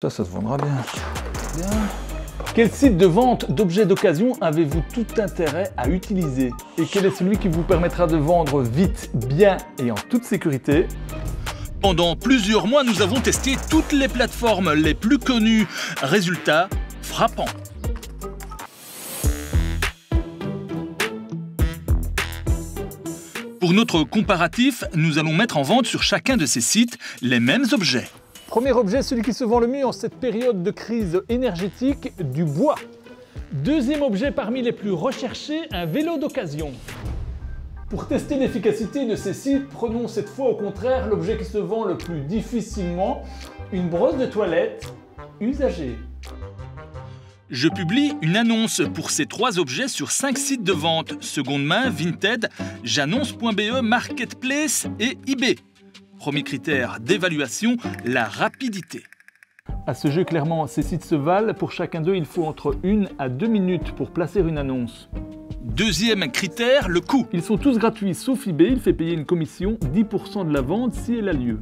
Ça se vendra bien. Bien. Quel site de vente d'objets d'occasion avez-vous tout intérêt à utiliser? Et quel est celui qui vous permettra de vendre vite, bien et en toute sécurité? Pendant plusieurs mois, nous avons testé toutes les plateformes les plus connues. Résultat frappant. Pour notre comparatif, nous allons mettre en vente sur chacun de ces sites les mêmes objets. Premier objet, celui qui se vend le mieux en cette période de crise énergétique, du bois. Deuxième objet parmi les plus recherchés, un vélo d'occasion. Pour tester l'efficacité de ces sites, prenons cette fois au contraire l'objet qui se vend le plus difficilement, une brosse de toilette usagée. Je publie une annonce pour ces 3 objets sur 5 sites de vente, seconde main, Vinted, j'annonce.be, Marketplace et eBay. Premier critère d'évaluation, la rapidité. À ce jeu, clairement, ces sites se valent. Pour chacun d'eux, il faut entre 1 à 2 minutes pour placer une annonce. Deuxième critère, le coût. Ils sont tous gratuits sauf eBay, il fait payer une commission, 10% de la vente si elle a lieu.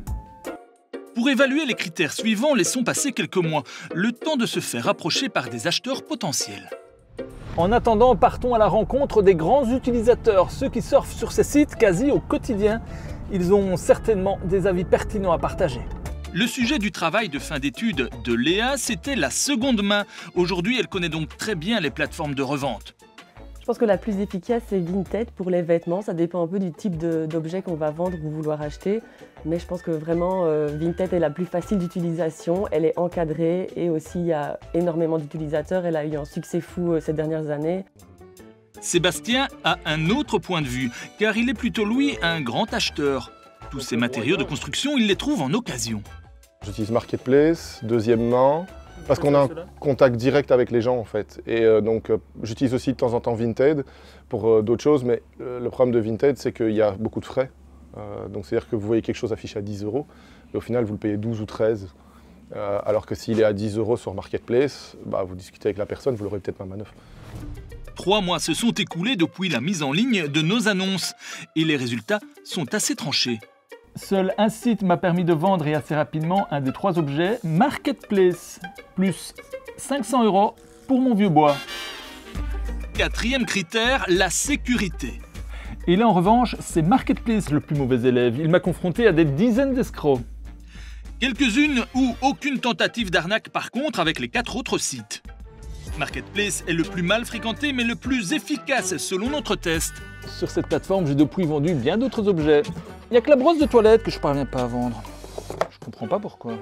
Pour évaluer les critères suivants, laissons passer quelques mois, le temps de se faire approcher par des acheteurs potentiels. En attendant, partons à la rencontre des grands utilisateurs, ceux qui surfent sur ces sites quasi au quotidien. Ils ont certainement des avis pertinents à partager. Le sujet du travail de fin d'études de Léa, c'était la seconde main. Aujourd'hui, elle connaît donc très bien les plateformes de revente. Je pense que la plus efficace, c'est Vinted pour les vêtements. Ça dépend un peu du type d'objet qu'on va vendre ou vouloir acheter. Mais je pense que vraiment, Vinted est la plus facile d'utilisation. Elle est encadrée et aussi il y a énormément d'utilisateurs. Elle a eu un succès fou ces dernières années. Sébastien a un autre point de vue, car il est plutôt, lui, un grand acheteur. Tous ces matériaux de construction, il les trouve en occasion. J'utilise Marketplace, deuxième main, parce qu'on a un contact direct avec les gens en fait. Et donc j'utilise aussi de temps en temps Vinted pour d'autres choses, mais le problème de Vinted, c'est qu'il y a beaucoup de frais. Donc c'est-à-dire que vous voyez quelque chose affiché à 10 €, et au final vous le payez 12 ou 13. Alors que s'il est à 10 € sur Marketplace, vous discutez avec la personne, vous l'aurez peut-être même à 9. 3 mois se sont écoulés depuis la mise en ligne de nos annonces et les résultats sont assez tranchés. Seul un site m'a permis de vendre et assez rapidement un des 3 objets, Marketplace, plus 500 € pour mon vieux bois. Quatrième critère, la sécurité. Et là en revanche, c'est Marketplace le plus mauvais élève. Il m'a confronté à des dizaines d'escrocs. Quelques-unes ou aucune tentative d'arnaque par contre avec les 4 autres sites. Marketplace est le plus mal fréquenté mais le plus efficace selon notre test. Sur cette plateforme, j'ai depuis vendu bien d'autres objets. Il n'y a que la brosse de toilette que je parviens pas à vendre. Je comprends pas pourquoi.